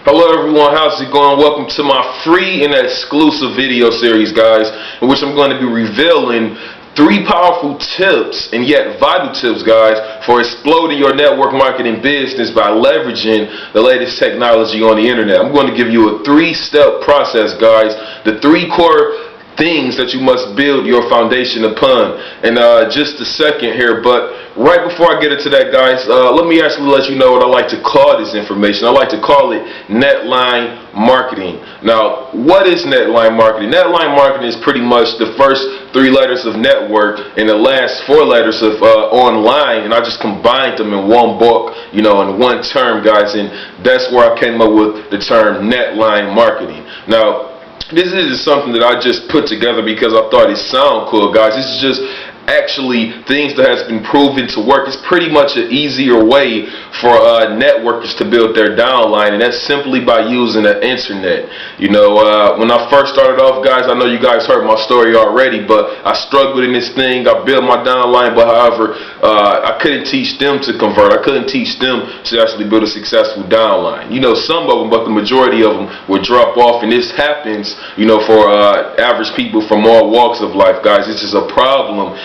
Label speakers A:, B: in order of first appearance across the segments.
A: Hello everyone, how's it going? Welcome to my free and exclusive video series, guys, in which I'm going to be revealing 3 powerful tips and yet vital tips, guys, for exploding your network marketing business by leveraging the latest technology on the internet. I'm going to give you a 3-step process, guys, the 3 core things that you must build your foundation upon. And just a second here, but right before I get into that, guys, let me actually let you know what I like to call this information. I like to call it netline marketing. Now, what is netline marketing? Netline marketing is pretty much the first 3 letters of network and the last 4 letters of online, and I just combined them in one book, in one term, guys, and that's where I came up with the term netline marketing. Now, this is something that I just put together because I thought it sounded cool, guys. This is just actually things that has been proven to work. It's pretty much an easier way for networkers to build their downline, and that's simply by using the internet. When I first started off, guys, I know you guys heard my story already, but I struggled in this thing. I built my downline, but however, I couldn't teach them to convert. I couldn't teach them to actually build a successful downline. Some of them, but the majority of them would drop off, and this happens, for average people from all walks of life, guys. This is a problem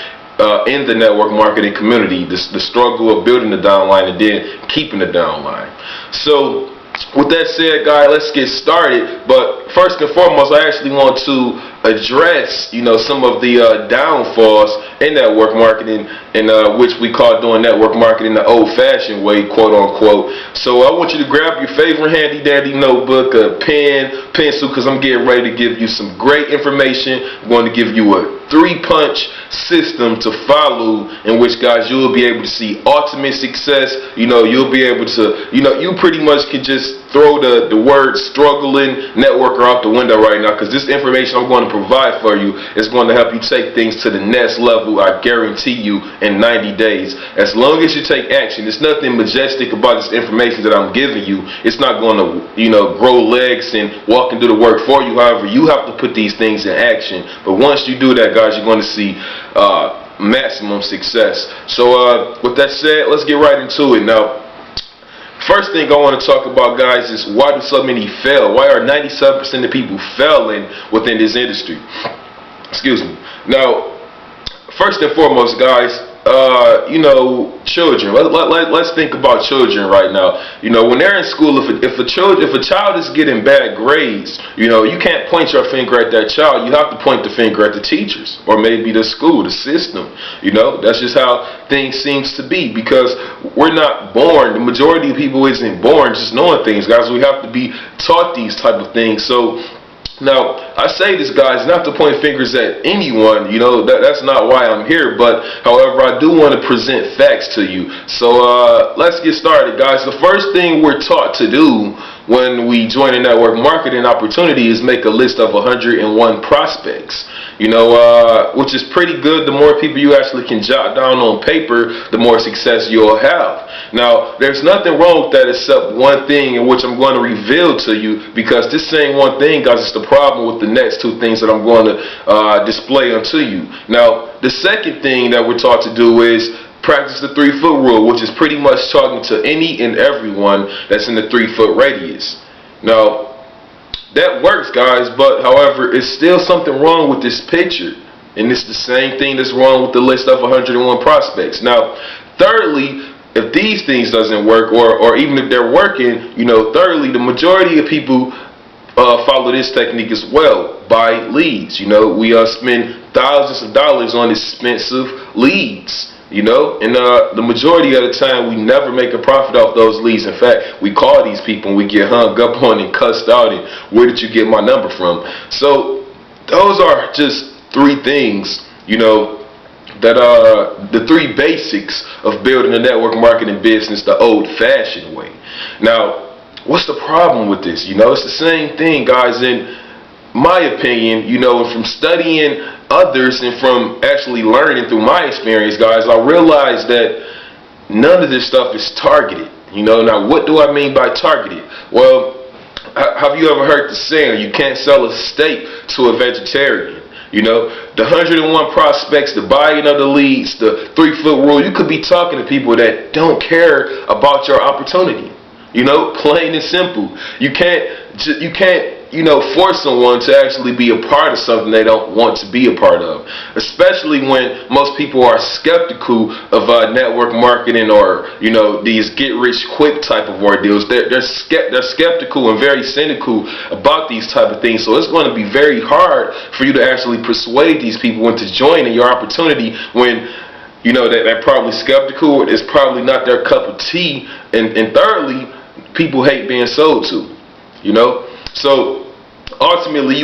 A: in the network marketing community, the struggle of building the downline and then keeping the downline. So with that said, guys, let's get started. But first and foremost, I actually want to address some of the downfalls in network marketing, in which we call doing network marketing the old-fashioned way, quote unquote. So I want you to grab your favorite handy dandy notebook, a pen, pencil, because I'm getting ready to give you some great information. I'm going to give you a 3-punch system to follow, in which, guys, you'll be able to see ultimate success. You'll be able to, you pretty much can just throw the word struggling networker out the window right now, because this information I'm going to provide for you is going to help you take things to the next level. I guarantee you, in 90 days. As long as you take action. There's nothing majestic about this information that I'm giving you. It's not going to, grow legs and walk and do the work for you. However, you have to put these things in action. But once you do that, guys, you're going to see maximum success. So with that said, let's get right into it. Now, first thing I want to talk about, guys, is why do so many fail? Why are 97% of people failing within this industry? Excuse me. Now, first and foremost, guys, children. Let's think about children right now. When they're in school, if a child is getting bad grades, you can't point your finger at that child. You have to point the finger at the teachers, or maybe the school, the system. That's just how things seems to be, because we're not born. The majority of people isn't born just knowing things, guys. We have to be taught these type of things. So now, I say this, guys, not to point fingers at anyone, that's not why I'm here, but however, I do want to present facts to you. So let's get started, guys. The first thing we're taught to do when we join a network marketing opportunity is make a list of 101 prospects, which is pretty good. The more people you actually can jot down on paper, the more success you'll have. Now, there's nothing wrong with that except one thing, in which I'm going to reveal to you, because this same one thing, guys, is the problem with the next 2 things that I'm going to display unto you. Now, the second thing that we're taught to do is practice the 3-foot rule, which is pretty much talking to any and everyone that's in the 3-foot radius. Now, that works, guys, but however, it's still something wrong with this picture, and it's the same thing that's wrong with the list of 101 prospects. Now, thirdly, if these things doesn't work, or even if they're working, thirdly, the majority of people follow this technique as well, buy leads. We spend thousands of dollars on expensive leads. And the majority of the time we never make a profit off those leads. In fact, we call these people and we get hung up on and cussed out, and where did you get my number from? So those are just 3 things, that are the 3 basics of building a network marketing business the old-fashioned way. Now, what's the problem with this? It's the same thing, guys. In my opinion, and from studying others and from actually learning through my experience, guys, I realized that none of this stuff is targeted. Now, what do I mean by targeted? Well, have you ever heard the saying, you can't sell a steak to a vegetarian? The 101 prospects, the buying of the leads, the 3-foot rule, you could be talking to people that don't care about your opportunity. Plain and simple. You can't force someone to actually be a part of something they don't want to be a part of. Especially when most people are skeptical of network marketing or these get-rich-quick type of ordeals. They're skeptical and very cynical about these type of things. So it's going to be very hard for you to actually persuade these people into joining your opportunity when they're probably skeptical. It's probably not their cup of tea. And thirdly, people hate being sold to. So ultimately,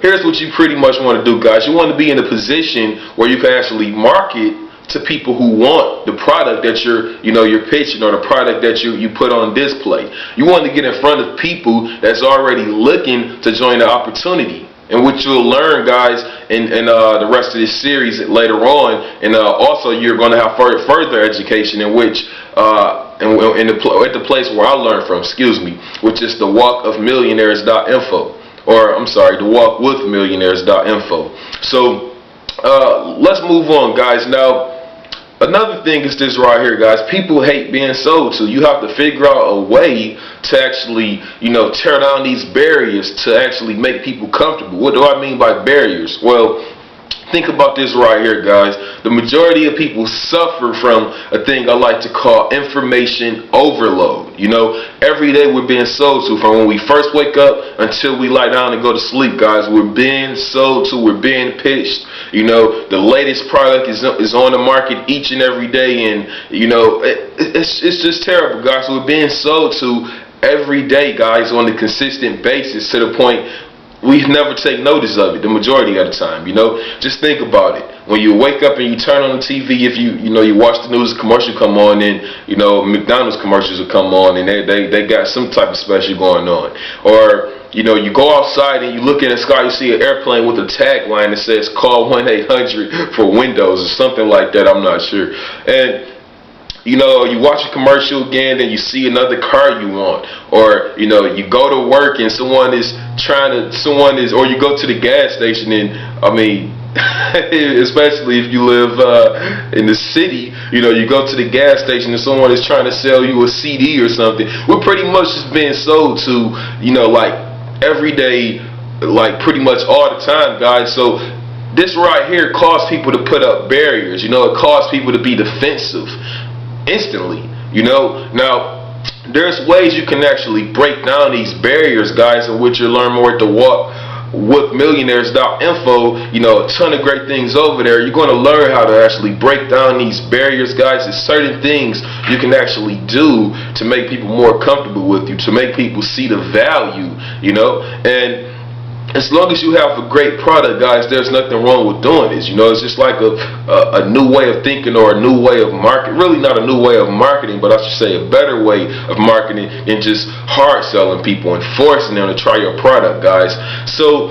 A: here's what you pretty much want to do, guys. You want to be in a position where you can actually market to people who want the product that you're pitching, or the product that you put on display. You want to get in front of people that's already looking to join the opportunity. And what you'll learn, guys, in the rest of this series later on, and also you're going to have further education in which at the place where I learned from, which is the walkofmillionaires.info, or I'm sorry, the walkwithmillionaires.info. So let's move on, guys. Now, another thing is this right here, guys. People hate being sold to. You have to figure out a way to actually, tear down these barriers to actually make people comfortable. What do I mean by barriers? Well, think about this right here, guys. The majority of people suffer from a thing I like to call information overload. Every day we're being sold to, from when we first wake up until we lie down and go to sleep, guys. We're being sold to. We're being pitched. The latest product is on the market each and every day, and it's just terrible, guys. We're being sold to every day, guys, on a consistent basis, to the point we never take notice of it the majority of the time. Just think about it. When you wake up and you turn on the TV, if you watch the news, commercial come on, and McDonald's commercials will come on, and they got some type of special going on. Or you go outside and you look in the sky, you see an airplane with a tagline that says "Call 1-800 for Windows" or something like that. I'm not sure. And you watch a commercial again, then you see another car you want, or you go to work and or you go to the gas station, and especially if you live in the city, you go to the gas station and someone is trying to sell you a CD or something. We're pretty much just being sold to, like every day, like pretty much all the time, guys. So this right here causes people to put up barriers. It causes people to be defensive instantly. Now there's ways you can actually break down these barriers, guys, in which you'll learn more at the walkwithmillionaires.info. A ton of great things over there. You're going to learn how to actually break down these barriers, guys. There's certain things you can actually do to make people more comfortable with you, to make people see the value, and as long as you have a great product, guys, there's nothing wrong with doing this. It's just like a new way of thinking, or a new way of marketing. Really not a new way of marketing, but I should say a better way of marketing than just hard selling people and forcing them to try your product, guys. So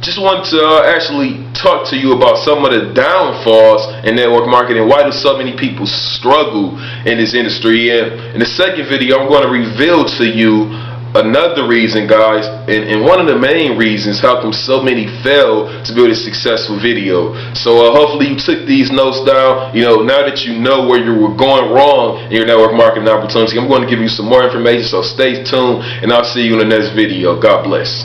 A: just want to actually talk to you about some of the downfalls in network marketing. Why do so many people struggle in this industry? And in the second video, I'm going to reveal to you another reason, guys, and one of the main reasons how come so many fail to build a successful video. So hopefully you took these notes down. Now that you know where you were going wrong in your network marketing opportunity, I'm going to give you some more information. So stay tuned, and I'll see you in the next video. God bless.